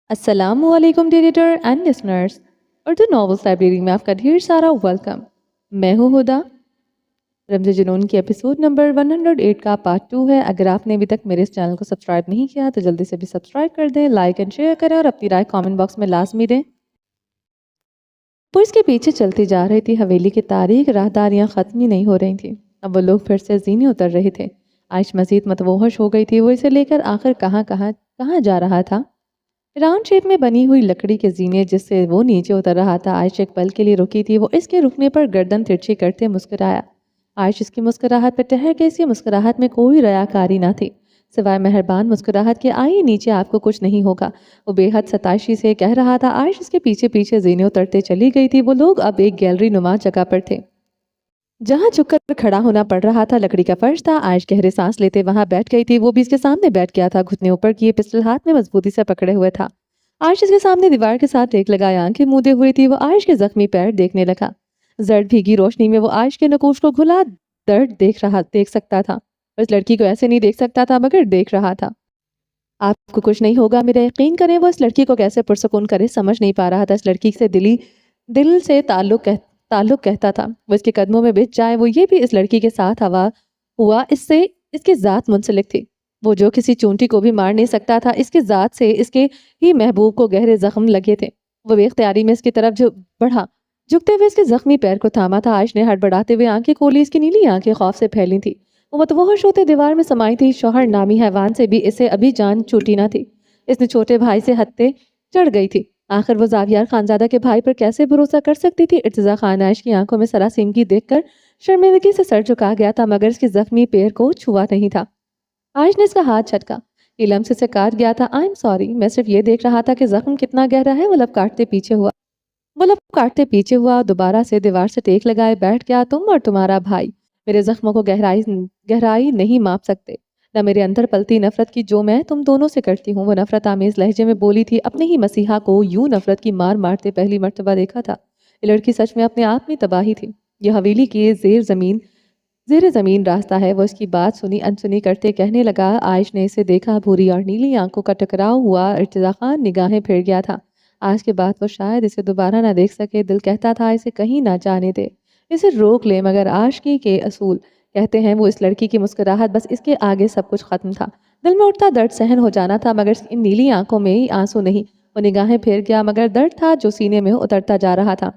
السلام علیکم dear readers and listeners, Urdu novels library میں آپ کا ڈھیر سارا ویلکم۔ میں ہوں ہدا۔ رمز جنون کی ایپیسوڈ نمبر 108 کا پارٹ 2 ہے۔ اگر آپ نے ابھی تک میرے اس چینل کو سبسکرائب نہیں کیا تو جلدی سے بھی سبسکرائب کر دیں، لائک اینڈ شیئر کریں اور اپنی رائے کامنٹ باکس میں لازمی دیں۔ پولیس کے پیچھے چلتی جا رہی تھی حویلی کی تاریخ راہداریاں ختم ہی نہیں ہو رہی تھیں۔ اب وہ لوگ پھر سے زینے اتر رہے تھے۔ عائش مزید متوحش ہو گئی تھی، وہ اسے لے کر آخر کہاں جا رہا تھا۔ راؤنڈ شیپ میں بنی ہوئی لکڑی کے زینے جس سے وہ نیچے اتر رہا تھا۔ عائش ایک پل کے لیے رکی تھی، وہ اس کے رکنے پر گردن ترچھی کرتے مسکرایا۔ عائش اس کی مسکراہٹ پر ٹہر گئی، اس کی مسکراہٹ میں کوئی ریاکاری نہ تھی سوائے مہربان مسکراہٹ کے آئیے نیچے، آپ کو کچھ نہیں ہوگا، وہ بے حد ستائشی سے کہہ رہا تھا۔ عائش اس کے پیچھے پیچھے زینے اترتے چلی گئی تھی۔ وہ لوگ اب ایک گیلری نما جگہ پر تھے جہاں جھک کر کھڑا ہونا پڑ رہا تھا۔ لکڑی کا فرش تھا۔ عائش گہرے سانس لیتے وہاں بیٹھ گئی تھی۔ وہ بھی اس کے سامنے بیٹھ گیا تھا، گھٹنے اوپر کیے، پسٹل ہاتھ میں مضبوطی سے پکڑے ہوئے تھا۔ عائش اس کے سامنے دیوار کے ساتھ ٹیک لگائے آنکھیں مودے ہوئی تھی۔ وہ عائش کے زخمی پیر دیکھنے لگا۔ زرد بھیگی روشنی میں وہ عائش کے نقوش کو گھلا درد دیکھ سکتا تھا۔ اس لڑکی کو ایسے نہیں دیکھ سکتا تھا مگر دیکھ رہا تھا۔ آپ کو کچھ نہیں ہوگا، میرا یقین کریں۔ وہ اس لڑکی کو کیسے پرسکون کرے سمجھ نہیں پا رہا تھا۔ اس لڑکی سے دل سے تعلق کہتا تھا، وہ اس کے قدموں میں بچ جائے۔ وہ یہ بھی اس لڑکی کے ساتھ ہوا اس سے اس کی ذات منسلک تھی، وہ جو کسی چونٹی کو بھی مار نہیں سکتا تھا۔ اس کی ذات سے اس کے ہی محبوب کو گہرے زخم لگے تھے۔ وہ بے اختیاری میں اس کی طرف بڑھا، جھکتے ہوئے اس کے زخمی پیر کو تھاما تھا۔ عائش نے ہڑبڑاتے ہوئے آنکھیں کھولی، اس کی نیلی آنکھیں خوف سے پھیلی تھی۔ وہ متوحش ہوتے دیوار میں سمائی تھی۔ شوہر نامی حیوان سے بھی اسے ابھی جان چھوٹی نہ تھی۔ اس نے چھوٹے بھائی سے ہتھے چڑھ گئی تھی۔ آخر وہ زاویار خانزادہ کے بھائی پر کیسے بھروسہ کر سکتی تھی؟ ارتضی خان عائش کی آنکھوں میں سراسیمگی دیکھ کر شرمندگی سے سر جھکا گیا تھا مگر اس کے زخمی پیر کو چھوا نہیں تھا۔ عائش نے اس کا ہاتھ جھٹکا، یہ لمس سے کاٹ گیا تھا۔ آئی ایم سوری، میں صرف یہ دیکھ رہا تھا کہ زخم کتنا گہرا ہے۔ وہ لب کاٹتے پیچھے ہوا، دوبارہ سے دیوار سے ٹیک لگائے بیٹھ گیا۔ تم اور تمہارا بھائی میرے زخموں کو گہرائی نہیں ماپ سکتے، نہ میرے اندر پلتی نفرت کی جو میں تم دونوں سے کرتی ہوں۔ وہ نفرت آمیز لہجے میں بولی تھی۔ اپنے ہی مسیحا کو یوں نفرت کی مار مارتے پہلی مرتبہ دیکھا تھا۔ یہ لڑکی سچ میں اپنے آپ میں تباہی تھی۔ یہ حویلی کی زیر زمین راستہ ہے۔ وہ اس کی بات سنی انسنی کرتے کہنے لگا۔ عائش نے اسے دیکھا، بھوری اور نیلی آنکھوں کا ٹکراؤ ہوا۔ ارتضی خان نگاہیں پھر گیا تھا۔ آج کے بعد وہ شاید اسے دوبارہ نہ دیکھ سکے۔ دل کہتا تھا اسے کہیں نہ جانے دے، اسے روک لے، مگر عاشقی کے اصول کہتے ہیں وہ اس لڑکی کی مسکراہٹ، بس اس کے آگے سب کچھ ختم تھا۔ دل میں اٹھتا درد سہن ہو جانا تھا مگر ان نیلی آنکھوں میں آنسو نہیں۔ وہ نگاہیں پھیر گیا مگر درد تھا جو سینے میں اترتا جا رہا تھا۔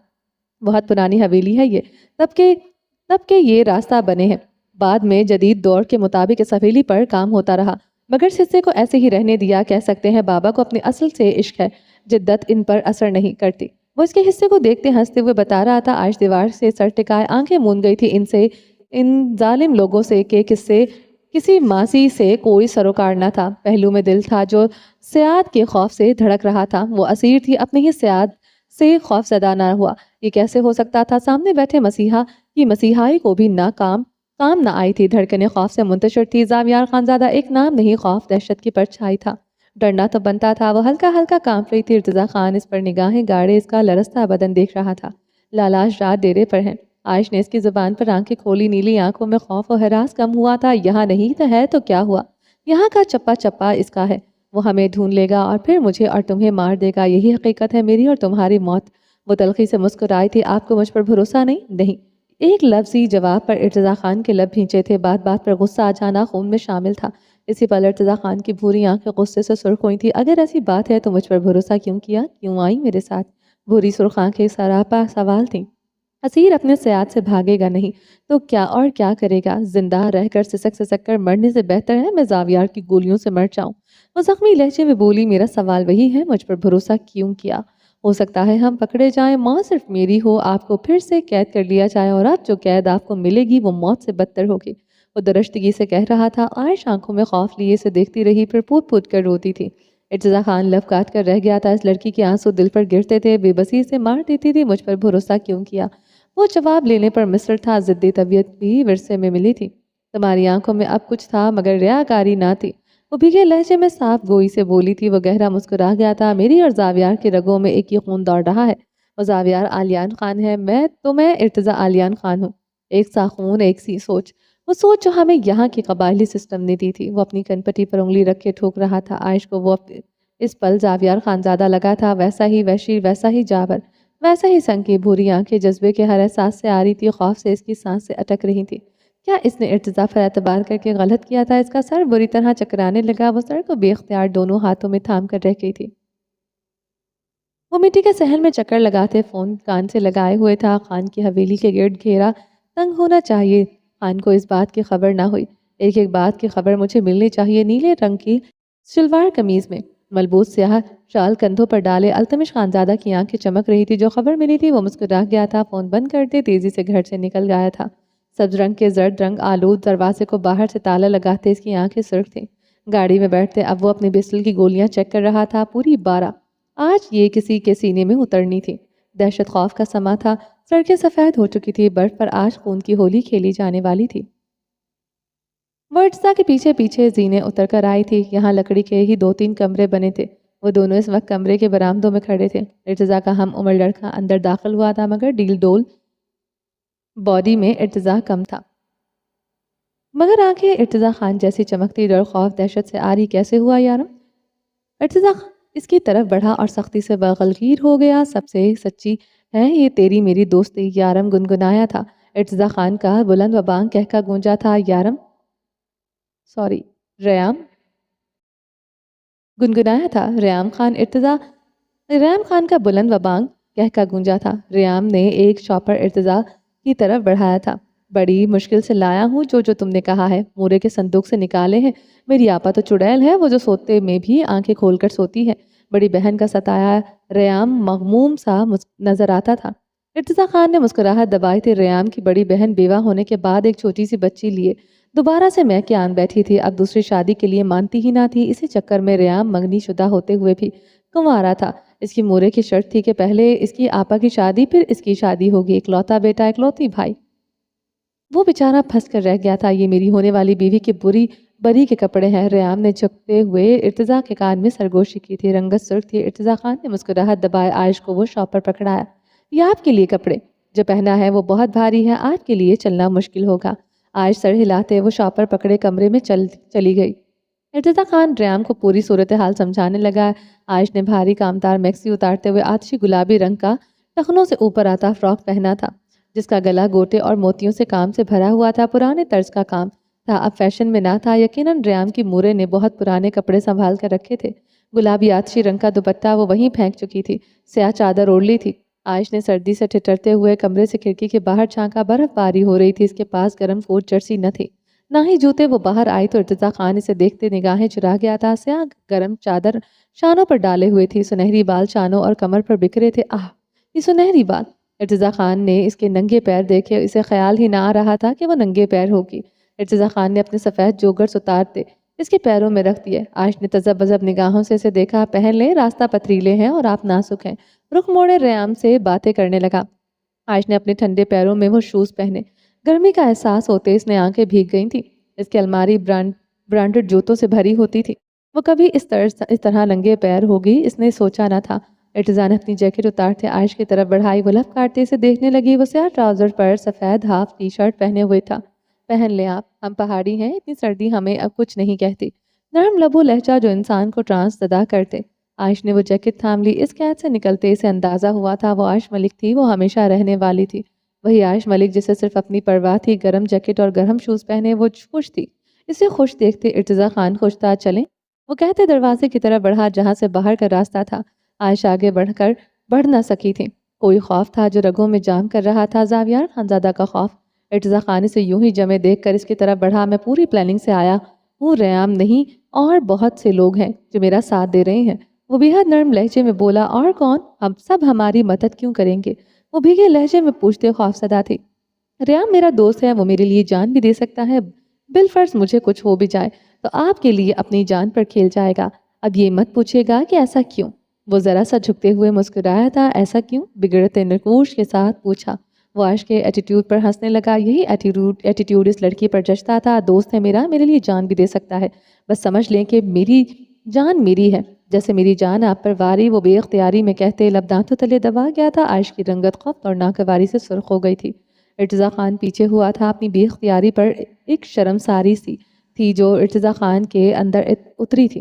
بہت پرانی حویلی ہے یہ، تب کے یہ راستہ بنے ہیں۔ بعد میں جدید دور کے مطابق اس حویلی پر کام ہوتا رہا مگر اس حصے کو ایسے ہی رہنے دیا۔ کہہ سکتے ہیں بابا کو اپنے اصل سے عشق ہے، جدت ان پر اثر نہیں کرتی۔ وہ اس کے حصے کو دیکھتے ہنستے ہوئے بتا رہا تھا۔ عائش دیوار سے سر ٹکائے آنکھیں موند گئی تھی ان ظالم لوگوں سے کہ کسی ماضی سے کوئی سروکار نہ تھا۔ پہلو میں دل تھا جو سیاد کے خوف سے دھڑک رہا تھا۔ وہ اسیر تھی، اپنے ہی سیاد سے خوف زدہ نہ ہوا۔ یہ کیسے ہو سکتا تھا؟ سامنے بیٹھے مسیحا کی مسیحائی کو بھی کام نہ آئی تھی۔ دھڑکنیں خوف سے منتشر تھی۔ زاویار خانزادہ ایک نام نہیں، خوف دہشت کی پرچھائی تھا۔ ڈرنا تو بنتا تھا۔ وہ ہلکا ہلکا کانپ رہی تھی۔ ارتضی خان اس پر نگاہیں گاڑے اس کا لرزتا بدن دیکھ رہا تھا۔ لالاش رات ڈیرے پر ہیں۔ عائش نے اس کی زبان پر آنکھیں کھولی، نیلی آنکھوں میں خوف و ہراس کم ہوا تھا۔ یہاں نہیں تو ہے تو کیا ہوا؟ یہاں کا چپا چپا اس کا ہے، وہ ہمیں ڈھونڈ لے گا اور پھر مجھے اور تمہیں مار دے گا۔ یہی حقیقت ہے میری اور تمہاری موت۔ وہ تلخی سے مسکرائی تھی۔ آپ کو مجھ پر بھروسہ نہیں؟ ایک لفظی جواب پر ارتضی خان کے لب بھینچے تھے۔ بات بات پر غصہ آ جانا خون میں شامل تھا۔ اسی پل ارتضی خان کی بھوری آنکھیں غصے سے سرخ ہوئی تھی۔ اگر ایسی بات ہے تو مجھ پر بھروسہ کیوں کیا؟ کیوں آئی میرے ساتھ؟ بھوری سرخ آنکھیں سراپا سوال تھیں۔ اسیر اپنے سیاد سے بھاگے گا نہیں تو کیا کرے گا؟ زندہ رہ کر سسک کر مرنے سے بہتر ہے میں زاویار کی گولیوں سے مر جاؤں۔ وہ زخمی لہجے میں بولی، میرا سوال وہی ہے، مجھ پر بھروسہ کیوں کیا؟ ہو سکتا ہے ہم پکڑے جائیں، موت صرف میری ہو، آپ کو پھر سے قید کر لیا جائے اور اب جو قید آپ کو ملے گی وہ موت سے بدتر ہوگی۔ وہ درشتگی سے کہہ رہا تھا۔ عائش آنکھوں میں خوف لیے سے دیکھتی رہی، پھر پوت کر روتی تھی۔ ارتضی خان لب کاٹ کر رہ گیا تھا۔ اس لڑکی کے آنسو دل پر گرتے تھے، بے بسی سے مار دیتی تھی۔ مجھ پر بھروسہ کیوں کیا؟ وہ جواب لینے پر مصر تھا۔ ضدی طبیعت بھی ورثے میں ملی تھی۔ تمہاری آنکھوں میں اب کچھ تھا مگر ریاکاری نہ تھی۔ وہ بھیگے لہجے میں صاف گوئی سے بولی تھی۔ وہ گہرا مسکرا گیا تھا۔ میری اور زاویار کے رگوں میں ایک ہی خون دوڑ رہا ہے۔ وہ زاویار آلیان خان ہے، میں ارتضی آلیان خان ہوں۔ ایک سا خون، ایک سی سوچ، وہ سوچ جو ہمیں یہاں کی قبائلی سسٹم نے دی تھی۔ وہ اپنی کن پٹی پر انگلی رکھ کے ٹھوک رہا تھا۔ عائش کو وہ اس پل زاویار خانزادہ لگا تھا، ویسا ہی وحشی، ویسا ہی جابر، ویسا ہی سنگ کی بھوری آنکھیں جذبے کے ہر احساس سے آ رہی تھی، خوف سے اس کی سانس سے اٹک رہی تھی۔ کیا اس نے ارتضیٰ پر اعتبار کر کے غلط کیا تھا؟ اس کا سر بری طرح چکرانے لگا، وہ سر کو بے اختیار دونوں ہاتھوں میں تھام کر رہ گئی تھی۔ وہ مٹی کے صحن میں چکر لگاتے فون کان سے لگائے ہوئے تھا۔ خان کی حویلی کے گرد گھیرا تنگ ہونا چاہیے، خان کو اس بات کی خبر نہ ہوئی۔ ایک ایک بات کی خبر مجھے ملنی چاہیے۔ نیلے رنگ کی شلوار قمیض میں ملبوس سیاہ شال کندھوں پر ڈالے التمش خانزادہ کی آنکھیں چمک رہی تھی۔ جو خبر ملی تھی وہ مسکرا گیا تھا، فون بند کرتے تیزی سے گھر سے نکل گیا تھا۔ سبز رنگ کے زرد رنگ آلود دروازے کو باہر سے تالا لگاتے اس کی آنکھیں سرخ تھیں۔ گاڑی میں بیٹھتے اب وہ اپنی پسٹل کی گولیاں چیک کر رہا تھا، پوری 12۔ آج یہ کسی کے سینے میں اترنی تھی۔ دہشت خوف کا سما تھا، سڑکیں سفید ہو چکی تھی، برف پر آج خون کی ہولی کھیلی جانے والی تھی۔ وہ ارتضیٰ کے پیچھے پیچھے زینے اتر کر آئی تھی۔ یہاں لکڑی کے ہی 2-3 کمرے بنے تھے۔ وہ دونوں اس وقت کمرے کے برآمدوں میں کھڑے تھے۔ ارتضیٰ کا ہم عمر لڑکا اندر داخل ہوا تھا، مگر ڈیل ڈول باڈی میں ارتضیٰ کم تھا۔ مگر آنکھیں ارتضیٰ خان جیسی چمکتی، ڈر خوف دہشت سے آری کیسے ہوا یارم؟ ارتضیٰ اس کی طرف بڑھا اور سختی سے غلغیر ہو گیا۔ سب سے سچی ہے یہ تیری میری دوستی، یارم گنگنایا تھا۔ ارتضیٰ خان کا بلند و بانگ کہکا گونجا تھا، یارم ریام گنگنایا تھا۔ ریام خان کا بلند و بانگ کہکا گونجا تھا۔ ریام نے ایک شاپر ارتضیٰ کی طرف بڑھایا تھا۔ بڑی مشکل سے لایا ہوں جو تم نے کہا ہے، مورے کے صندوق سے نکالے ہیں۔ میری آپا تو چڑیل ہے، وہ جو سوتے میں بھی آنکھیں کھول کر سوتی ہے۔ بڑی بہن کا ستایا ریام مغموم سا نظر آتا تھا۔ ارتضیٰ خان نے مسکراہٹ دبائی تھی۔ ریام کی بڑی بہن بیوہ ہونے کے بعد ایک چھوٹی سی بچی لیے دوبارہ سے میں کے آن بیٹھی تھی، اب دوسری شادی کے لیے مانتی ہی نہ تھی۔ اسی چکر میں ریام منگنی شدہ ہوتے ہوئے بھی کنوارا تھا۔ اس کی مورے کی شرط تھی کہ پہلے اس کی آپا کی شادی، پھر اس کی شادی ہوگی۔ اکلوتا بیٹا، اکلوتی بھائی، وہ بیچارہ پھنس کر رہ گیا تھا۔ یہ میری ہونے والی بیوی کی بری کے کپڑے ہیں۔ ریام نے جھکتے ہوئے ارتضیٰ کے کان میں سرگوشی کی تھی، رنگت سرخ تھی۔ ارتضیٰ خان نے مسکراہٹ دبائے عائش کو وہ شاپر پکڑایا۔ یہ آپ کے لیے کپڑے جو پہنا ہے وہ بہت بھاری ہے، آپ کے لیے چلنا مشکل ہوگا۔ عائش سر ہلاتے وہ شاپر پکڑے کمرے میں چلی گئی۔ ارتضیٰ خان ریام کو پوری صورتحال سمجھانے لگا۔ عائش نے بھاری کامدار میکسی اتارتے ہوئے آتشی گلابی رنگ کا ٹخنوں سے اوپر آتا فراک پہنا تھا، جس کا گلا گوٹے اور موتیوں سے کام سے بھرا ہوا تھا۔ پرانے طرز کا کام تھا، اب فیشن میں نہ تھا۔ یقیناً ریام کی مورے نے بہت پرانے کپڑے سنبھال کر رکھے تھے۔ گلابی آتشی رنگ کا دوپٹہ وہ وہیں پھینک چکی تھی، سیاہ چادر اوڑھ لی تھی۔ عائش نے سردی سے ٹھٹرتے ہوئے کمرے سے کھڑکی کے باہر جھانکا، برف باری ہو رہی تھی۔ اس کے پاس گرم کوٹ جرسی نہ تھی، نہ ہی جوتے۔ وہ باہر آئی تو ارتضیٰ خان اسے دیکھتے نگاہیں چرا گیا تھا۔ سیاہ گرم چادر شانوں پر ڈالے ہوئے تھی، سنہری بال شانوں اور کمر پر بکھرے تھے۔ آہ، یہ سنہری بال! ارتضیٰ خان نے اس کے ننگے پیر دیکھے، اسے خیال ہی نہ آ رہا تھا کہ وہ ننگے پیر ہوگی۔ ارتضیٰ خان نے اپنے سفید جوگرز اتارتے اس کے پیروں میں رکھ دیے۔ عائش نے تذب بذب نگاہوں سے اسے دیکھا۔ پہن لیں، راستہ پتریلے ہیں اور آپ نازک ہیں۔ رخ موڑے ریام سے باتیں کرنے لگا۔ عائش نے اپنے ٹھنڈے پیروں میں وہ شوز پہنے۔ گرمی کا احساس ہوتے اس نے آنکھیں بھیگ گئی تھیں۔ اس کی الماری برانڈڈ جوتوں سے بھری ہوتی تھی۔ وہ کبھی اس طرح ننگے پیر ہوگی اس نے سوچا نہ تھا۔ ارتضیٰ نے اپنی جیکٹ اتارتے عائش کی طرف بڑھائی، وہ لپ کاٹتے اسے دیکھنے لگی۔ وہ سیاہ ٹراؤزر پر سفید ہاف ٹی شرٹ پہنے ہوئے تھا۔ پہن لیں آپ، ہم پہاڑی ہیں، اتنی سردی ہمیں اب کچھ نہیں کہتی۔ نرم لبو لہجہ جو انسان کو ٹرانس زدہ کرتے۔ عائش نے وہ جیکٹ تھام لی۔ اس قید سے نکلتے اسے اندازہ ہوا تھا وہ عائش ملک تھی، وہ ہمیشہ رہنے والی تھی۔ وہی عائش ملک جسے صرف اپنی پرواہ تھی۔ گرم جیکٹ اور گرم شوز پہنے وہ خوش تھی۔ اسے خوش دیکھتے ارتضیٰ خان خوش تھا۔ چلیں، وہ کہتے دروازے کی طرف بڑھا جہاں سے باہر کا راستہ تھا۔ عائش آگے بڑھ نہ سکی تھی۔ کوئی خوف تھا جو رگوں میں جام کر رہا تھا، زاویار خانزادہ کا خوف۔ ارتضیٰ خان سے یوں ہی جمے دیکھ کر اس کی طرف بڑھا، میں پوری پلاننگ سے آیا ہوں، ریام نہیں اور بہت سے لوگ ہیں جو میرا ساتھ دے رہے ہیں۔ وہ بےحد نرم لہجے میں بولا، اور کون؟ ہم سب ہماری مدد کیوں کریں گے؟ وہ بھیگے لہجے میں پوچھتے خوف زدہ تھی۔ ریام میرا دوست ہے، وہ میرے لیے جان بھی دے سکتا ہے۔ بالفرض مجھے کچھ ہو بھی جائے تو آپ کے لیے اپنی جان پر کھیل جائے گا۔ اب یہ مت پوچھے گا کہ ایسا کیوں؟ وہ ذرا سا جھکتے ہوئے مسکرایا تھا۔ ایسا کیوں؟ بگڑتے نقوش کے ساتھ پوچھا۔ وہ عائش کے ایٹیٹیوڈ پر ہنسنے لگا۔ یہی ایٹیٹیوڈ اس لڑکی پر جچتا تھا۔ دوست ہے میرا، میرے لیے جان بھی دے سکتا ہے۔ بس سمجھ لیں کہ میری جان میری ہے، جیسے میری جان آپ پر واری۔ وہ بے اختیاری میں کہتے لب دانتوں تلے دبا گیا تھا۔ عائش کی رنگت خفت اور ناگواری سے سرخ ہو گئی تھی۔ ارتضیٰ خان پیچھے ہوا تھا۔ اپنی بے اختیاری پر ایک شرمساری سی تھی جو ارتضیٰ خان کے اندر اتری تھی۔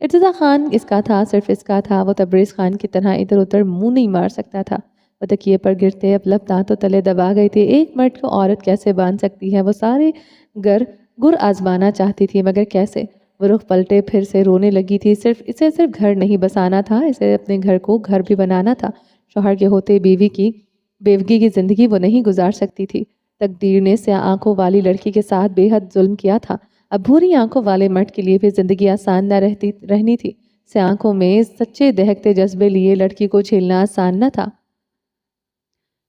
ارتضا خان اس کا تھا، صرف اس کا تھا، وہ تبریز خان کی طرح ادھر ادھر منہ نہیں مار سکتا تھا۔ وہ تکیے پر گرتے اپلب دانتوں تلے دبا گئی تھی۔ ایک مرد کو عورت کیسے باندھ سکتی ہے؟ وہ سارے گر آزمانا چاہتی تھی، مگر کیسے؟ وہ رخ پلٹے پھر سے رونے لگی تھی۔ صرف گھر نہیں بسانا تھا، اسے اپنے گھر کو گھر بھی بنانا تھا۔ شوہر کے ہوتے بیوگی کی زندگی وہ نہیں گزار سکتی تھی۔ تقدیر نے سیاہ آنکھوں والی لڑکی کے ساتھ بے حد ظلم کیا تھا۔ اب بھوری آنکھوں والے مرد کے لیے بھی زندگی آسان نہ رہنی تھی۔ سیاہ آنکھوں میں سچے دہکتے جذبے لیے لڑکی کو جھیلنا آسان نہ تھا۔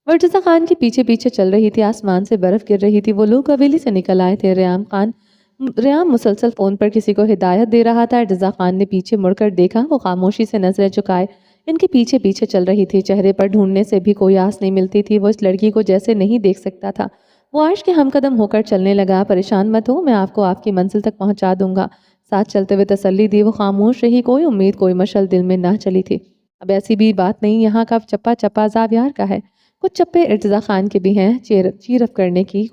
مرتضی خان کے پیچھے پیچھے چل رہی تھی، آسمان سے برف گر رہی تھی۔ وہ لوگ حویلی سے نکل آئے تھے۔ ریام مسلسل فون پر کسی کو ہدایت دے رہا تھا۔ ارتضی خان نے پیچھے مڑ کر دیکھا، وہ خاموشی سے نظریں چکائے ان کے پیچھے پیچھے چل رہی تھی۔ چہرے پر ڈھونڈنے سے بھی کوئی آس نہیں ملتی تھی۔ وہ اس لڑکی کو جیسے نہیں دیکھ سکتا تھا۔ وہ عائش کے ہم قدم ہو کر چلنے لگا۔ پریشان مت ہو، میں آپ کو آپ کی منزل تک پہنچا دوں گا، ساتھ چلتے ہوئے تسلی دی۔ وہ خاموش رہی، کوئی امید کوئی مشعل دل میں نہ چلی تھی۔ اب ایسی بھی بات نہیں، یہاں کا چپا چپا زاویار کا ہے۔ کچھ چپے ارتضی خان کے بھی ہیں، چیرف کرنے کی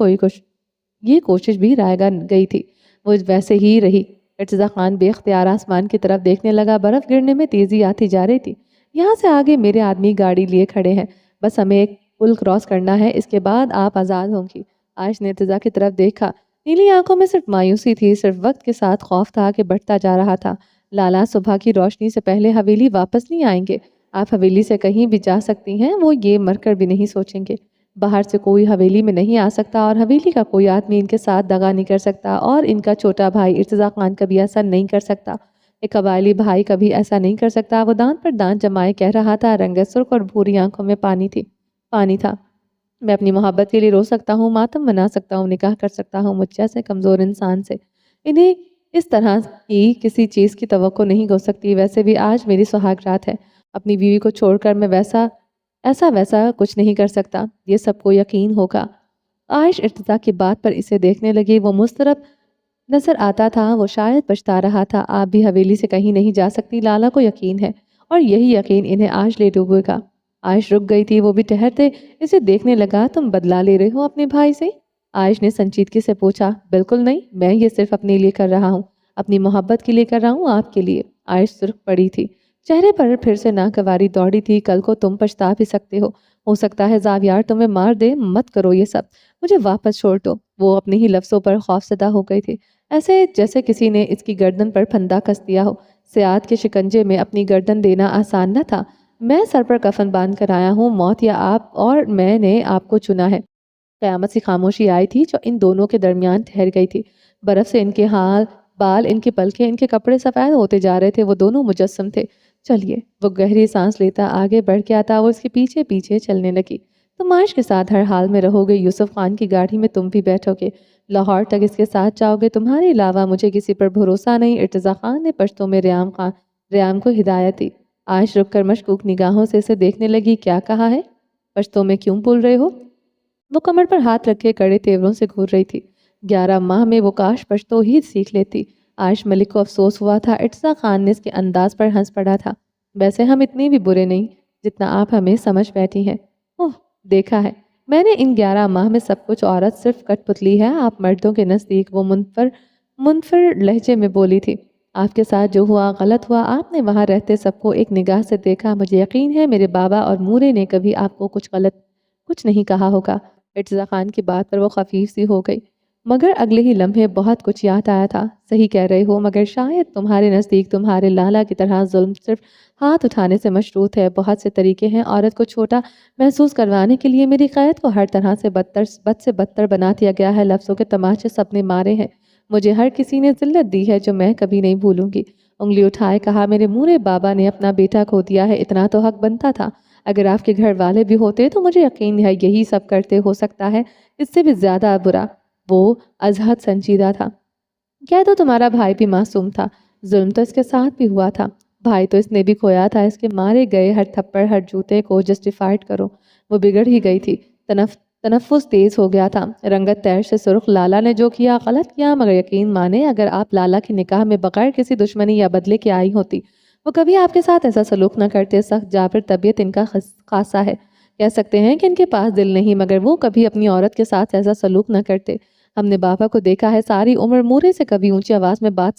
یہ کوشش بھی رائے گئی تھی، وہ ویسے ہی رہی۔ ارتضی خان بے اختیار آسمان کی طرف دیکھنے لگا۔ برف گرنے میں تیزی آتی جا رہی تھی۔ یہاں سے آگے میرے آدمی گاڑی لیے کھڑے ہیں، بس ہمیں ایک پل کراس کرنا ہے، اس کے بعد آپ آزاد ہوں گی۔ عائش نے ارتضی کی طرف دیکھا، نیلی آنکھوں میں صرف مایوسی تھی، صرف وقت کے ساتھ خوف تھا کہ بڑھتا جا رہا تھا۔ لالا صبح کی روشنی سے پہلے حویلی واپس نہیں آئیں گے۔ آپ حویلی سے کہیں بھی جا سکتی ہیں، وہ یہ مر کر بھی نہیں سوچیں گے۔ باہر سے کوئی حویلی میں نہیں آ سکتا، اور حویلی کا کوئی آدمی ان کے ساتھ دغا نہیں کر سکتا، اور ان کا چھوٹا بھائی ارتضی خان کبھی ایسا نہیں کر سکتا۔ ایک قبائلی بھائی کبھی ایسا نہیں کر سکتا۔ وہ دانت پر دانت جمائے کہہ رہا تھا، رنگت سرخ اور بھوری آنکھوں میں پانی تھا۔ میں اپنی محبت کے لیے رو سکتا ہوں، ماتم منا سکتا ہوں، نکاح کر سکتا ہوں مجھ جیسے کمزور انسان سے۔ انہیں اس طرح کی کسی چیز کی توقع نہیں ہو سکتی۔ ویسے بھی آج میری سہاگ رات ہے، اپنی بیوی کو چھوڑ کر میں ویسا کچھ نہیں کر سکتا، یہ سب کو یقین ہوگا۔ عائش ارتضی کی بات پر اسے دیکھنے لگی۔ وہ مضطرب نظر آتا تھا، وہ شاید پچھتا رہا تھا۔ آپ بھی حویلی سے کہیں نہیں جا سکتی، لالا کو یقین ہے، اور یہی یقین انہیں آج لے ڈوبے گا۔ عائش رک گئی تھی، وہ بھی ٹہرتے اسے دیکھنے لگا۔ تم بدلا لے رہے ہو اپنے بھائی سے؟ عائش نے سنجیدگی سے پوچھا۔ بالکل نہیں، میں یہ صرف اپنے لیے کر رہا ہوں، اپنی محبت کے لیے کر رہا ہوں، آپ کے لیے۔ عائش سرخ پڑی تھی، چہرے پر پھر سے ناگواری دوڑی تھی۔ کل کو تم پچھتا بھی سکتے ہو سکتا ہے زاویار تمہیں مار دے۔ مت کرو یہ سب، مجھے واپس چھوڑ دو۔ وہ اپنے ہی لفظوں پر خوفزدہ ہو گئی تھی، ایسے جیسے کسی نے اس کی گردن پر پھندا کس دیا ہو۔ سیاد کے شکنجے میں اپنی گردن دینا آسان نہ تھا۔ میں سر پر کفن باندھ کر آیا ہوں، موت یا آپ، اور میں نے آپ کو چنا ہے۔ قیامت سی خاموشی آئی تھی جو ان دونوں کے درمیان ٹھہر گئی تھی۔ برف سے ان کے بال، ان کے پلکیں، ان کے کپڑے سفید ہوتے جا رہے تھے۔ وہ دونوں مجسم تھے۔ چلیے، وہ گہری سانس لیتا آگے بڑھ کے آتا، وہ اس کے پیچھے پیچھے چلنے لگی۔ تم عائش کے ساتھ ہر حال میں رہو گے، یوسف خان کی گاڑی میں تم بھی بیٹھو گے، لاہور تک اس کے ساتھ جاؤ گے، تمہارے علاوہ مجھے کسی پر بھروسہ نہیں۔ ارتضی خان نے پشتوں میں ریام کو ہدایت دی۔ عائش رک کر مشکوک نگاہوں سے اسے دیکھنے لگی۔ کیا کہا ہے؟ پشتوں میں کیوں بول رہے ہو؟ وہ کمر پر ہاتھ رکھے کڑے تیوروں سے گھور رہی تھی۔ 11 ماہ میں وہ کاش پشتو ہی سیکھ لیتی۔ عائش ملک کو افسوس ہوا تھا، ارتضی خان نے اس کے انداز پر ہنس پڑا تھا۔ ویسے ہم اتنے بھی برے نہیں جتنا آپ ہمیں سمجھ بیٹھی ہیں۔ اوہ، دیکھا ہے میں نے ان 11 ماہ میں سب کچھ، عورت صرف کٹ پتلی ہے آپ مردوں کے نزدیک۔ وہ منفر لہجے میں بولی تھی۔ آپ کے ساتھ جو ہوا غلط ہوا، آپ نے وہاں رہتے سب کو ایک نگاہ سے دیکھا، مجھے یقین ہے میرے بابا اور مورے نے کبھی آپ کو کچھ نہیں کہا ہوگا۔ ارتضی خان کی بات پر وہ خفیف سی ہو گئی، مگر اگلے ہی لمحے بہت کچھ یاد آیا تھا۔ صحیح کہہ رہے ہو، مگر شاید تمہارے نزدیک تمہارے لالا کی طرح ظلم صرف ہاتھ اٹھانے سے مشروط ہے۔ بہت سے طریقے ہیں عورت کو چھوٹا محسوس کروانے کے لیے۔ میری قید کو ہر طرح سے بد سے بدتر بنا دیا گیا ہے، لفظوں کے تماچے سب نے مارے ہیں، مجھے ہر کسی نے ذلت دی ہے جو میں کبھی نہیں بھولوں گی۔ انگلی اٹھائے کہا، میرے مورے بابا نے اپنا بیٹا کھو دیا ہے، اتنا تو حق بنتا تھا۔ اگر آپ کے گھر والے بھی ہوتے تو مجھے یقین ہے یہی سب کرتے، ہو سکتا ہے اس سے بھی زیادہ برا۔ وہ از حد سنجیدہ تھا۔ کہہ دو تمہارا بھائی بھی معصوم تھا، ظلم تو اس کے ساتھ بھی ہوا تھا، بھائی تو اس نے بھی کھویا تھا۔ اس کے مارے گئے ہر تھپڑ ہر جوتے کو جسٹیفائڈ کرو، وہ بگڑ ہی گئی تھی، تنفس تیز ہو گیا تھا، رنگت تیر سے سرخ۔ لالا نے جو کیا غلط کیا، مگر یقین مانے اگر آپ لالا کی نکاح میں بغیر کسی دشمنی یا بدلے کے آئی ہوتی، وہ کبھی آپ کے ساتھ ایسا سلوک نہ کرتے۔ سخت جابر طبیعت ان کا خاصہ ہے، کہہ سکتے ہیں کہ ان کے پاس دل نہیں، مگر وہ کبھی اپنی عورت کے ساتھ ایسا سلوک نہ کرتے۔ ہم نے بابا کو دیکھا ہے، ساری عمر مورے سے کبھی اونچی آواز میں بات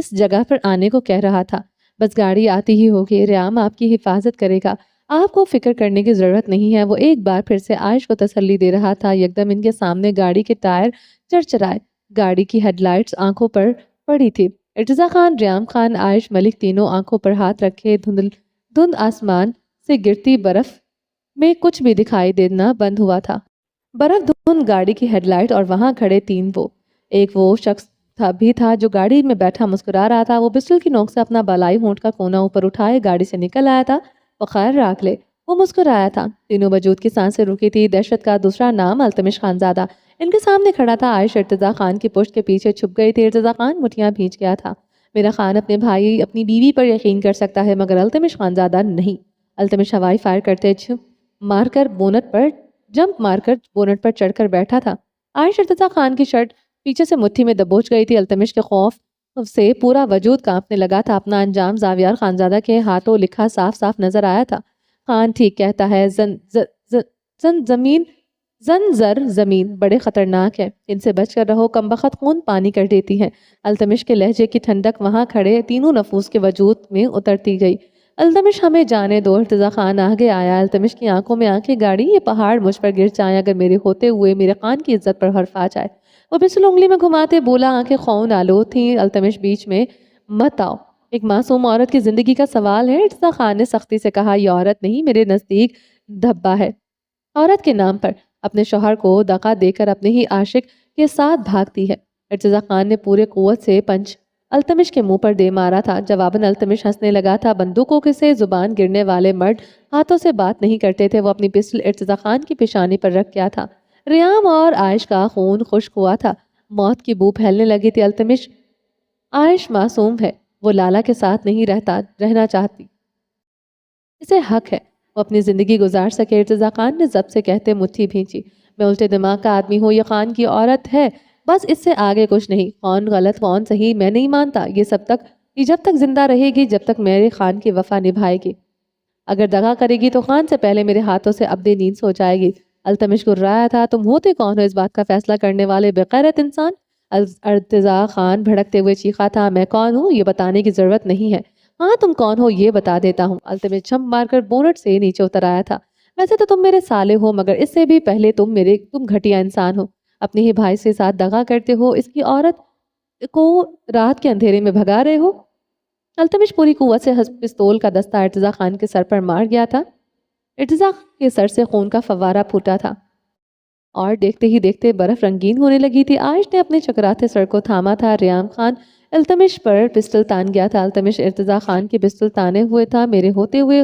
اس جگہ پر آنے کو کہہ رہا تھا۔ بس گاڑی آتی ہی ہوگی، ریام آپ کی حفاظت کرے گا، آپ کو فکر کرنے کی ضرورت نہیں ہے۔ وہ ایک بار پھر سے عائش کو تسلی دے رہا تھا۔ یکدم ان کے سامنے گاڑی کے ٹائر چرچرائے، گاڑی کی ہیڈ لائٹس آنکھوں پر پڑی تھی۔ ارتضیٰ خان، ریام خان، عائش ملک تینوں آنکھوں پر ہاتھ رکھے دھند آسمان سے گرتی برف میں کچھ بھی دکھائی دینا بند ہوا تھا۔ برف دھند، گاڑی کی ہیڈ لائٹ اور وہاں کھڑے تین ایک وہ شخص بھی تھا جو گاڑی میں بیٹھا مسکرا رہا تھا۔ وہ پسٹل کی نوک سے اپنا بالائی ہونٹ کا کونا اوپر اٹھائے گاڑی سے نکل آیا تھا۔ بخیر راکھ لے، وہ مسکرایا تھا۔ تینوں وجود کی سانسیں رکی تھی۔ دہشت کا دوسرا نام التمش خانزادہ ان کے سامنے کھڑا تھا۔ عائش ارتضیٰ خان کی پشت کے پیچھے چھپ گئی تھی۔ ارتضیٰ خان مٹھیاں بھیج گیا تھا۔ میرا خان اپنے بھائی، اپنی بیوی پر یقین کر سکتا ہے، مگر التمش خانزادہ نہیں۔ التمش ہوائی فائر کرتے جمپ مار کر بونٹ پر چڑھ کر بیٹھا تھا۔ عائش ارتضیٰ خان کی شرٹ پیچھے سے مٹھی میں دبوچ گئی تھی۔ التمش کے خوف سے پورا وجود کانپنے لگا تھا۔ اپنا انجام زاویار خانزادہ کے ہاتھوں لکھا صاف صاف نظر آیا تھا۔ خان ٹھیک کہتا ہے، زنجر زمین بڑے خطرناک ہے، ان سے بچ کر رہو، کمبخت خون پانی کر دیتی ہے۔ التمش کے لہجے کی ٹھنڈک وہاں کھڑے تینوں نفوس کے وجود میں اترتی گئی۔ التمش ہمیں جانے دو۔ ارتضیٰ خان آگے آیا۔ التمش کی آنکھوں میں آنکھیں گاڑی، یہ پہاڑ مجھ پر گر جائیں اگر میرے ہوتے ہوئے میرے خان کی عزت پر حرف آ جائے۔ وہ پسٹل انگلی میں گھماتے بولا، آنکھیں خون آلود تھیں۔ التمش بیچ میں مت آؤ، ایک معصوم عورت کی زندگی کا سوال ہے۔ ارتضیٰ خان نے سختی سے کہا، یہ عورت نہیں، میرے نزدیک دھبا ہے۔ عورت کے نام پر اپنے شوہر کو دغا دے کر اپنے ہی عاشق کے ساتھ بھاگتی ہے۔ ارتضیٰ خان نے پورے قوت سے پنچ التمش کے منہ پر دے مارا تھا۔ جواباً التمش ہنسنے لگا تھا۔ بندوقوں کے سے زبان گرنے والے مرد ہاتھوں سے بات نہیں کرتے تھے۔ وہ اپنی پسٹل ارتضیٰ خان کی پیشانی پر رکھ گیا تھا۔ ریام اور عائش کا خون خشک ہوا تھا، موت کی بو پھیلنے لگی تھی۔ التمش، عائش معصوم ہے، وہ لالا کے ساتھ نہیں رہنا چاہتی، اسے حق ہے وہ اپنی زندگی گزار سکے۔ ارتضیٰ خان نے ضبط سے کہتے مٹھی بھینچی، میں الٹے دماغ کا آدمی ہوں، یہ خان کی عورت ہے، بس اس سے آگے کچھ نہیں۔ کون غلط کون صحیح میں نہیں مانتا، یہ جب تک زندہ رہے گی، جب تک میرے خان کی وفا نبھائے گی۔ اگر دغا کرے گی تو خان سے پہلے میرے ہاتھوں سے ابدِ نیند سو جائے گی۔ التمش گرایا تھا، تم ہوتے کون ہو اس بات کا فیصلہ کرنے والے بے غیرت انسان؟ ارتضیٰ خان بھڑکتے ہوئے چیخا تھا، میں کون ہوں یہ بتانے کی ضرورت نہیں ہے، ہاں تم کون ہو یہ بتا دیتا ہوں۔ التمش جھمپ مار کر بونٹ سے نیچے اتر آیا تھا۔ ویسے تو تم میرے سالے ہو، مگر اس سے بھی پہلے تم گھٹیا انسان ہو، اپنے ہی بھائی سے ساتھ دغا کرتے ہو، اس کی عورت کو رات کے اندھیرے میں بھگا رہے ہو۔ التمش پوری قوت سے پستول کا دستہ ارتضیٰ خان کے سر پر مار گیا تھا۔ ارتضیٰ کے سر سے خون کا فوارہ پھوٹا تھا اور دیکھتے ہی دیکھتے برف رنگین ہونے لگی تھی۔ عائش نے اپنے چکراتے سر کو تھاما تھا۔ ریام خان التمش پر پسٹل تان گیا تھا۔ التمش ارتضیٰ خان کی پسٹل تانے ہوئے تھا۔ میرے ہوتے ہوئے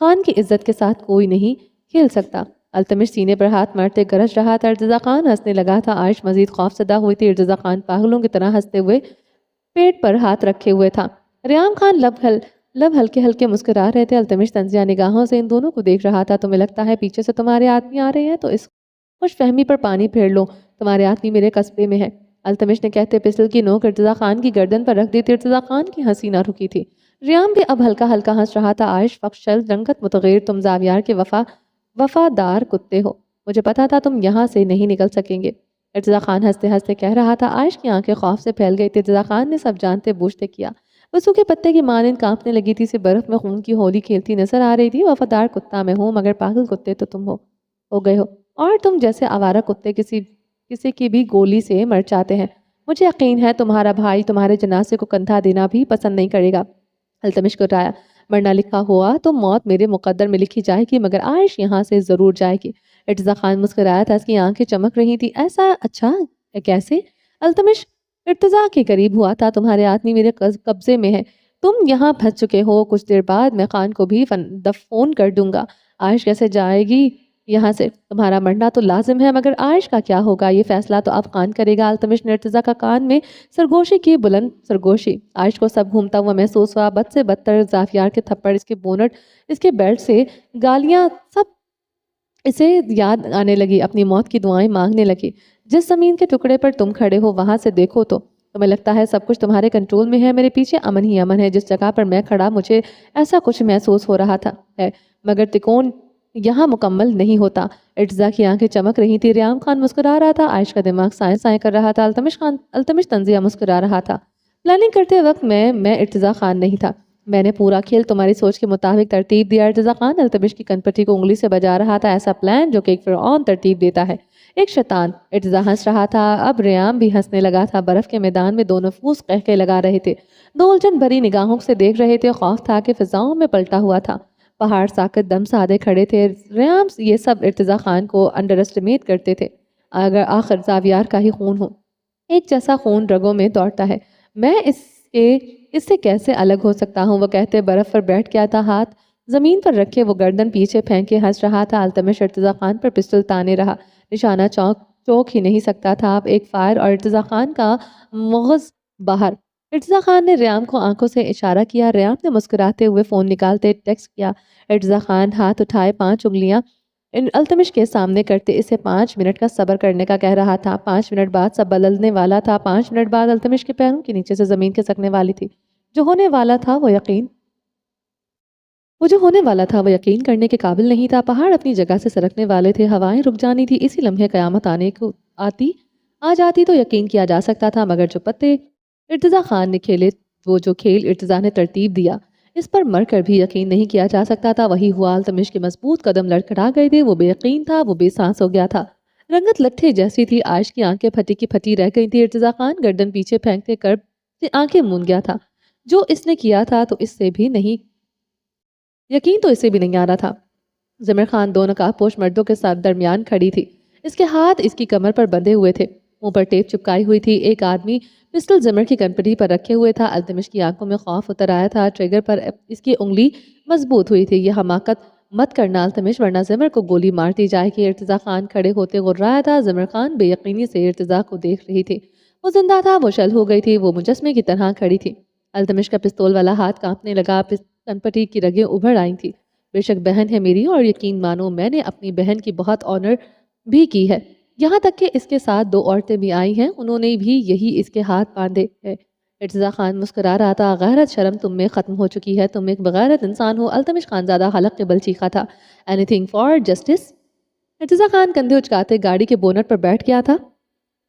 خان کی عزت کے ساتھ کوئی نہیں کھیل سکتا۔ التمش سینے پر ہاتھ مارتے گرج رہا تھا۔ ارتضیٰ خان ہنسنے لگا تھا۔ عائش مزید خوف زدہ ہوئی تھی۔ ارتضیٰ خان پاگلوں کی طرح ہنستے ہوئے پیٹ پر ہاتھ رکھے ہوئے تھا۔ ریام خان لب ہلکے ہلکے مسکرا رہے تھے۔ التمش طنزیہ نگاہوں سے ان دونوں کو دیکھ رہا تھا۔ تمہیں لگتا ہے پیچھے سے تمہارے آدمی آ رہے ہیں تو اس خوش فہمی پر پانی پھیر لو، تمہارے آدمی میرے قصبے میں ہے۔ التمش نے کہتے پسٹل کی نوک ارتضیٰ خان کی گردن پر رکھ دی تھی۔ ارتضیٰ خان کی ہنسی نہ رکی تھی۔ ریام بھی اب ہلکا ہلکا ہنس رہا تھا۔ عائش فخشل رنگت متغیر، تم زاویار کے وفادار کتے ہو، مجھے پتا تھا تم یہاں سے نہیں نکل سکیں گے، ارتضیٰ خان ہنستے ہنستے کہہ رہا تھا۔ عائش کی آنکھیں خوف سے پھیل گئی تھی۔ ارتضیٰ خان نے سب جانتے بوجھتے کیا۔ وہ سوکھے پتے کی مانند کانپنے لگی تھی، سے برف میں خون کی ہولی کھیلتی نظر آ رہی تھی۔ وفادار کتا میں ہوں، مگر پاگل کتے تو تم ہو گئے ہو، اور تم جیسے آوارہ کتے کسی کی بھی گولی سے مر جاتے ہیں۔ مجھے یقین ہے تمہارا بھائی تمہارے جنازے کو کندھا دینا بھی پسند نہیں کرے گا۔ التمش کو رایا، مرنا لکھا ہوا تو موت میرے مقدر میں لکھی جائے گی، مگر عائش یہاں سے ضرور جائے گی۔ ارتضیٰ خان مسکرایا تھا، اس کی آنکھیں چمک رہی تھی۔ ایسا؟ اچھا، کیسے؟ التمش ارتضیٰ کے قریب ہوا تھا۔ تمہارے آدمی میرے قبضے میں ہے، تم یہاں پھنس چکے ہو، کچھ دیر بعد میں خان کو بھی فون کر دوں گا۔ عائش کیسے جائے گی یہاں سے؟ تمہارا مرنا تو لازم ہے، مگر عائش کا کیا ہوگا؟ یہ فیصلہ تو اب خان کرے گا۔ التمش نے ارتضیٰ کا کان میں سرگوشی کی، بلند سرگوشی۔ عائش کو سب گھومتا ہوا محسوس ہوا، بد سے بدتر زافیار کے تھپڑ، اس کے بونٹ، اس کے بیلٹ سے گالیاں، سب اسے یاد آنے لگی، اپنی موت کی دعائیں مانگنے لگی۔ جس زمین کے ٹکڑے پر تم کھڑے ہو وہاں سے دیکھو تو تمہیں لگتا ہے سب کچھ تمہارے کنٹرول میں ہے، میرے پیچھے امن ہی امن ہے۔ جس جگہ پر میں کھڑا مجھے ایسا کچھ محسوس ہو رہا تھا مگر تکون یہاں مکمل نہیں ہوتا۔ ارتضیٰ کی آنکھیں چمک رہی تھی۔ ریام خان مسکرا رہا تھا، عائش کا دماغ سائیں سائیں کر رہا تھا۔ التمش طنزیہ مسکرا رہا تھا۔ پلاننگ کرتے وقت میں ارتضیٰ خان نہیں تھا، میں نے پورا کھیل تمہاری سوچ کے مطابق ترتیب دیا۔ ارتضیٰ خان التمش کی کنپٹی کو انگلی سے بجا رہا تھا، ایسا پلان جو کہ ایک فرعون ترتیب دیتا ہے، ایک شیطان۔ ارتضیٰ ہنس رہا تھا، اب ریام بھی ہنسنے لگا تھا۔ برف کے میدان میں دو نفوس قہقہے لگا رہے تھے، دو الجھن بھری نگاہوں سے دیکھ رہے تھے، خوف تھا کہ فضاؤں میں پلٹا ہوا تھا۔ پہاڑ ساکت دم سادے کھڑے تھے، ریام یہ سب ارتضیٰ خان کو انڈر اسٹیمیٹ کرتے تھے۔ اگر آخر زاویار کا ہی خون ہو، ایک جیسا خون رگوں میں دوڑتا ہے، میں اس سے کیسے الگ ہو سکتا ہوں؟ وہ کہتے برف پر بیٹھ گیا تھا، ہاتھ زمین پر رکھے وہ گردن پیچھے پھینکے ہنس رہا تھا۔ التمش ارتضیٰ خان پر پسٹل تانے رہا، نشانہ چوک ہی نہیں سکتا تھا۔ اب ایک فائر اور ارتضیٰ خان کا مغز باہر۔ ارتضیٰ خان نے ریام کو آنکھوں سے اشارہ کیا، ریام نے مسکراتے ہوئے فون نکالتے ٹیکسٹ کیا۔ ارتضیٰ خان ہاتھ اٹھائے 5 انگلیاں التمش کے سامنے کرتے اسے 5 منٹ کا صبر کرنے کا کہہ رہا تھا۔ 5 منٹ بعد سب بدلنے والا تھا۔ 5 منٹ بعد التمش کے پیروں کے نیچے سے زمین کھسکنے والی تھی۔ جو ہونے والا تھا وہ یقین کرنے کے قابل نہیں تھا۔ پہاڑ اپنی جگہ سے سرکنے والے تھے، ہوائیں رک جانی تھی۔ اسی لمحے قیامت آ جاتی تو یقین کیا جا سکتا تھا، مگر جو پتے ارتضیٰ خان نے کھیلے، وہ جو کھیل ارتضیٰ نے ترتیب دیا، اس پر مر کر بھی یقین نہیں کیا جا سکتا تھا۔ وہی ہوا، التمش کے مضبوط قدم لڑکھڑا گئے تھے، وہ بے یقین تھا، وہ بے سانس ہو گیا تھا۔ رنگت لٹھے جیسی تھی، عائش کی آنکھیں پھٹی کی پھٹی رہ گئی تھی۔ ارتضیٰ خان گردن پیچھے پھینکتے کرب سے آنکھیں مون گیا تھا۔ جو اس نے کیا تھا تو اس سے بھی نہیں آ رہا تھا۔ زمر خان 2 نقاب پوش مردوں کے ساتھ درمیان کھڑی تھی، اس کے ہاتھ اس کی کمر پر بندھے ہوئے تھے، منہ پر ٹیپ چپکائی ہوئی تھی۔ ایک آدمی پسٹل زمر کی کنپٹی پر رکھے ہوئے تھا۔ التمش کی آنکھوں میں خوف اتر آیا تھا، ٹریگر پر اس کی انگلی مضبوط ہوئی تھی۔ یہ حماقت مت کرنا التمش، ورنہ زمر کو گولی مار دی جائے گی۔ ارتضیٰ خان کھڑے ہوتے غرایا تھا۔ زمر خان بے یقینی سے ارتضیٰ کو دیکھ رہی تھی، وہ زندہ تھا، وہ شل ہو گئی تھی، وہ مجسمے کی طرح کھڑی تھی۔ التمش کا پستول والا ہاتھ کانپنے لگا، کنپٹی کی رگیں ابھر آئی تھی۔ بے شک بہن ہے میری، اور یقین مانو میں نے اپنی بہن کی بہت آنر بھی کی ہے، یہاں تک کہ اس کے ساتھ 2 عورتیں بھی آئی ہیں، انہوں نے بھی یہی اس کے ہاتھ باندھے ہیں۔ ارتضیٰ خان مسکرا رہا تھا، غیرت شرم تم میں ختم ہو چکی ہے، تم ایک بغیرت انسان ہو۔ التمش خانزادہ حلق کے بل چیخا تھا، any thing for justice. Irtaza Khan کندھے اچکاتے گاڑی کے بونٹ پر بیٹھ گیا تھا۔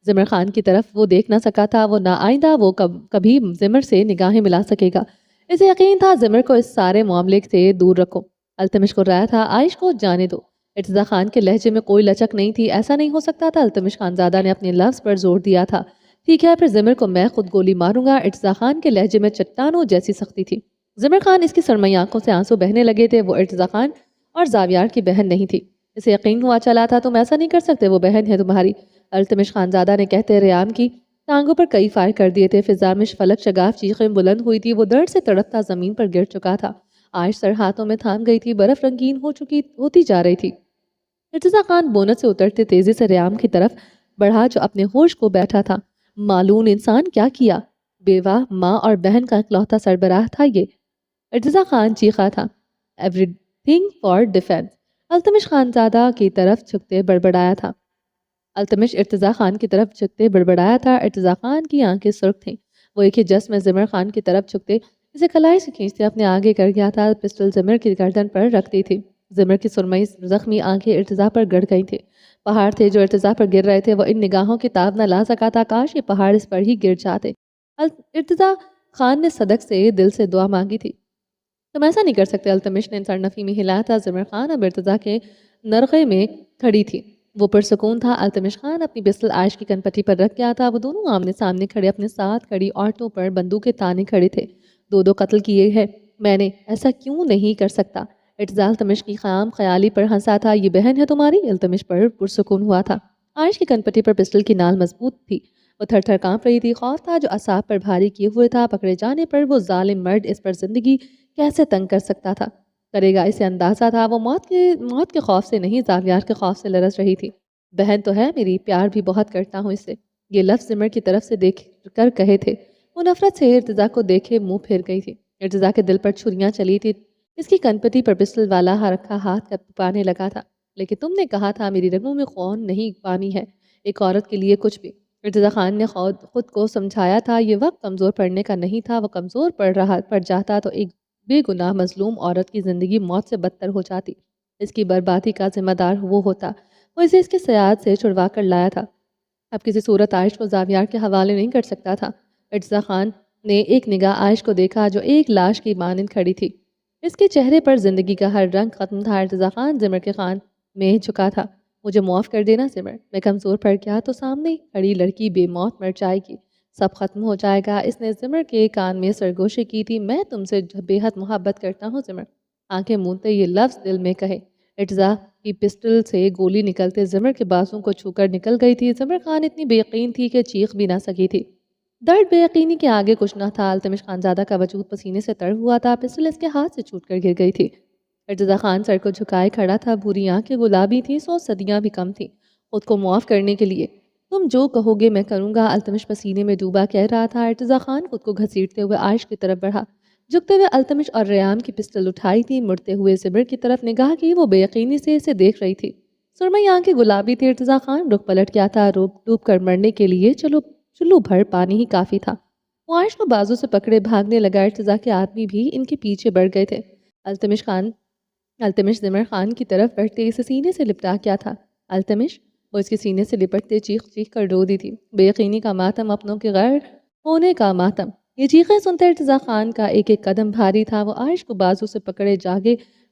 زمر خان کی طرف وہ دیکھ نہ سکا تھا، وہ نہ آئندہ وہ کبھی زمر سے نگاہیں ملا سکے گا۔ اسے یقین تھا زمر کو اس سارے معاملے سے دور رکھو۔ التمش کو رایا تھا، عائش کو جانے دو۔ ارتضیٰ خان کے لہجے میں کوئی لچک نہیں تھی، ایسا نہیں ہو سکتا تھا۔ التمش خانزادہ نے اپنے لفظ پر زور دیا تھا، ٹھیک ہے، پھر زمر کو میں خود گولی ماروں گا۔ ارتضیٰ خان کے لہجے میں چٹانوں جیسی سختی تھی۔ زمر خان اس کی سرمئی آنکھوں سے آنسو بہنے لگے تھے، وہ ارتضیٰ خان اور زاویار کی بہن نہیں تھی۔ اسے یقین ہوا چلا تھا، تم ایسا نہیں کر سکتے، وہ بہن ہے تمہاری۔ التمش خانزادہ نے کہتے ریام کی ٹانگوں پر کئی فائر کر دیے تھے۔ فضا میں فلک شگاف چیخیں بلند ہوئی تھی، وہ درد سے تڑپتا زمین پر گر چکا تھا۔ عائش سر ہاتھوں میں تھام گئی تھی، برف رنگین ہوتی جا رہی تھی۔ ارتضیٰ خان بونٹ سے اترتے تیزی سے ریام کی طرف بڑھا جو اپنے ہوش کو بیٹھا تھا۔ مالون انسان، کیا کیا؟ بیوہ، ماں اور بہن کا اکلوتا سربراہ تھا یہ۔ ارتضیٰ خان چیخا تھا، everything for defence. Altamash Khanzada کی طرف جھکتے بڑبڑایا تھا۔ ارتضیٰ خان کی طرف جھکتے بڑبڑایا تھا۔ ارتضیٰ خان کی آنکھیں سرخ تھیں، وہ ایک ہی جسم میں زمر خان کی طرف جھکتے اسے کلائی سے کھینچتے اپنے آگے کر گیا تھا۔ پسٹل زمر کی گردن پر رکھتی تھی، زمر کی سرمئی زخمی آنکھیں ارتضیٰ پر گڑ گئی تھیں۔ پہاڑ تھے جو ارتضیٰ پر گر رہے تھے، وہ ان نگاہوں کی تاب نہ لا سکا تھا، کاش یہ پہاڑ اس پر ہی گر جاتے۔ ارتضیٰ خان نے صدق سے دل سے دعا مانگی تھی، تم ایسا نہیں کر سکتے۔ التمش نے سرنفی میں ہلایا تھا۔ زمر خان اب ارتضیٰ کے نرغے میں کھڑی تھی، وہ پرسکون تھا۔ التمش خان اپنی پسٹل عائش کی کنپٹی پر رکھ گیا تھا، وہ دونوں آمنے سامنے کھڑے اپنے ساتھ کھڑی عورتوں پر بندوقیں تانے کھڑے تھے۔ 2 قتل کیے ہیں میں نے، ایسا کیوں نہیں کر سکتا؟ ارتضیٰ التمش کی خام خیالی پر ہنسا تھا، یہ بہن ہے تمہاری؟ التمش پر پرسکون ہوا تھا۔ عائش کی کنپٹی پر پسٹل کی نال مضبوط تھی، وہ تھر تھر کانپ رہی تھی، خوف تھا جو اعصاب پر بھاری کیے ہوئے تھا۔ پکڑے جانے پر وہ ظالم مرد اس پر زندگی کیسے تنگ کر سکتا تھا، کرے گا، اسے اندازہ تھا۔ وہ موت کے خوف سے نہیں، زاویار کے خوف سے لرز رہی تھی۔ بہن تو ہے میری، پیار بھی بہت کرتا ہوں اس سے، یہ لفظ زمر کی طرف سے دیکھ کر کہے تھے۔ وہ نفرت سے ارتضیٰ کو دیکھے منہ پھیر گئی تھی۔ ارتضیٰ کے دل پر چھریاں چلی تھی، اس کی کنپٹی پر پسٹل والا رکھا ہاتھ کپانے لگا تھا۔ لیکن تم نے کہا تھا میری رگوں میں خون نہیں پانی ہے، ایک عورت کے لیے کچھ بھی۔ ارتضیٰ خان نے خود کو سمجھایا تھا، یہ وقت کمزور پڑنے کا نہیں تھا، وہ کمزور پڑ جاتا تو ایک بے گناہ مظلوم عورت کی زندگی موت سے بدتر ہو جاتی، اس کی بربادی کا ذمہ دار وہ ہوتا، وہ اسے اس کے سیاد سے چھڑوا کر لایا تھا۔ اب کسی صورت عائش کو زاویار کے حوالے نہیں کر سکتا تھا۔ ارتضیٰ خان نے ایک نگاہ عائش کو دیکھا جو ایک لاش کی مانند کھڑی تھی۔ اس کے چہرے پر زندگی کا ہر رنگ ختم تھا۔ ارتضیٰ خان زمر کے خان میں جھکا تھا۔ مجھے معاف کر دینا زمر، میں کمزور پڑ گیا تو سامنے کھڑی لڑکی بے موت مر جائے گی، سب ختم ہو جائے گا۔ اس نے زمر کے کان میں سرگوشی کی تھی، میں تم سے بے حد محبت کرتا ہوں زمر۔ آنکھیں مونتے یہ لفظ دل میں کہے۔ ارتضیٰ کی پسٹل سے گولی نکلتے زمر کے بازوں کو چھو کر نکل گئی تھی۔ زمر خان اتنی بے یقین تھی کہ چیخ بھی نہ سکی تھی۔ درد بے یقینی کے آگے کچھ نہ تھا۔ التمش خانزادہ کا وجود پسینے سے تر ہوا تھا، پسٹل اس کے ہاتھ سے چھوٹ کر گر گئی تھی۔ ارتضیٰ خان سر کو جھکائے کھڑا تھا، بھوری آنکھیں گلابی تھیں، 100 صدیاں بھی کم تھیں خود کو معاف کرنے کے لیے۔ تم جو کہو گے میں کروں گا، التمش پسینے میں ڈوبا کہہ رہا تھا۔ ارتضیٰ خان خود کو گھسیٹتے ہوئے عائش کی طرف بڑھا، جھکتے ہوئے التمش اور ریان کی پسٹل اٹھائی تھی، مڑتے ہوئے زمر کی طرف نگاہ کی، وہ بے یقینی سے اسے دیکھ رہی تھی۔ سرمئی آنکھیں گلابی تھی۔ ارتضیٰ خان رخ پلٹ گیا تھا، ڈوب کر مرنے کے لیے چلو بھر پانی ہی کافی تھا۔ وہ عائش کو بازو سے پکڑے بھاگنے لگا۔ ارتضیٰ کے آدمی بھی ان کے پیچھے بڑھ گئے تھے۔ التمش زمر خان کی طرف بڑھتے اسے سینے سے لپٹا کیا تھا۔ التمش، وہ اس کے سینے سے لپٹتے چیخ چیخ کر رو دی تھی۔ بے یقینی کا ماتم، اپنوں کے غیر ہونے کا ماتم۔ یہ چیخیں سنتے ارتضیٰ خان کا ایک ایک قدم بھاری تھا۔ وہ عائش کو بازو سے پکڑے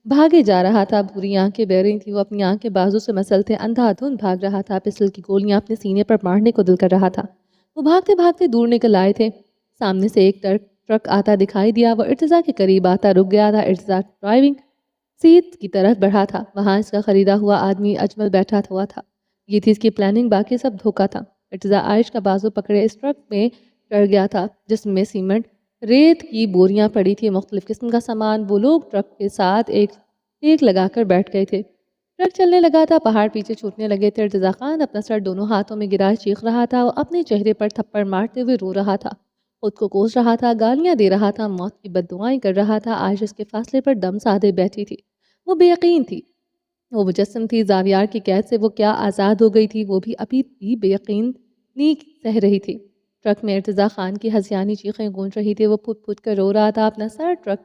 بھاگے جا رہا تھا، بھوری آنکھیں بہ رہی تھی، وہ اپنی آنکھیں بازو سے مسلتے اندھا دھند بھاگ رہا تھا، پسٹل کی گولیاں اپنے سینے پر مارنے کو دل کر رہا تھا۔ وہ بھاگتے بھاگتے دور نکل آئے تھے۔ سامنے سے ایک ٹرک آتا دکھائی دیا، وہ ارتضیٰ کے قریب آتا رک گیا تھا۔ ارتضیٰ ڈرائیونگ سیٹ کی طرف بڑھا تھا، وہاں اس کا خریدا ہوا آدمی اجمل بیٹھا ہوا تھا۔ یہ تھی اس کی پلاننگ، باقی سب دھوکا تھا۔ ارتضیٰ عائش کا بازو پکڑے اس ٹرک میں چڑھ گیا تھا جس میں سیمنٹ، ریت کی بوریاں پڑی تھی، مختلف قسم کا سامان۔ وہ لوگ ٹرک کے ساتھ ایک لگا کر بیٹھ گئے تھے۔ ٹرک چلنے لگا تھا، پہاڑ پیچھے چھوٹنے لگے تھے۔ ارتضیٰ خان اپنا سر دونوں ہاتھوں میں گرائے چیخ رہا تھا، وہ اپنے چہرے پر تھپڑ مارتے ہوئے رو رہا تھا، خود کو کوس رہا تھا، گالیاں دے رہا تھا، موت کی بد دعائیں کر رہا تھا۔ عائش اس کے فاصلے پر دم سادے بیٹھی تھی، وہ بے یقین تھی، وہ مجسم تھی، زاویار کی قید سے وہ کیا آزاد ہو گئی تھی، وہ بھی ابھی بھی بے یقینی سہ رہی تھی۔ ٹرک میں ارتضیٰ خان کی ہنسیانی چیخیں گونج رہی تھی، وہ پھٹ پھٹ کر رو رہا تھا، اپنا سر ٹرک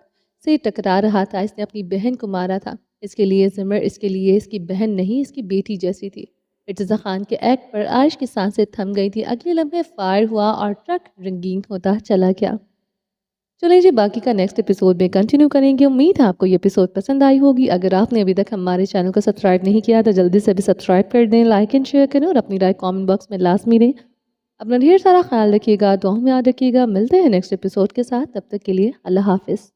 سے ٹکرا رہا تھا۔ اس نے اپنی بہن کو مارا تھا، اس کے لیے زمر اس کے لیے اس کی بہن نہیں، اس کی بیٹی جیسی تھی۔ ارتضیٰ خان کے ایکٹ پر عائش کی سانسیں تھم گئی تھی۔ اگلے لمحے فائر ہوا اور ٹرک رنگین ہوتا چلا گیا۔ چلیں جی، باقی کا نیکسٹ ایپیسوڈ میں کنٹینیو کریں گے۔ امید ہے آپ کو یہ ایپیسوڈ پسند آئی ہوگی۔ اگر آپ نے ابھی تک ہمارے چینل کو سبسکرائب نہیں کیا تو جلدی سے بھی سبسکرائب کر دیں، لائک اینڈ شیئر کریں اور اپنی رائے کامنٹ باکس میں لازمی دیں۔ اپنا ڈھیر سارا خیال رکھیے گا، دعاؤں میں یاد رکھیے گا۔ ملتے ہیں نیکسٹ ایپیسوڈ کے ساتھ، تب تک کے لیے اللہ حافظ۔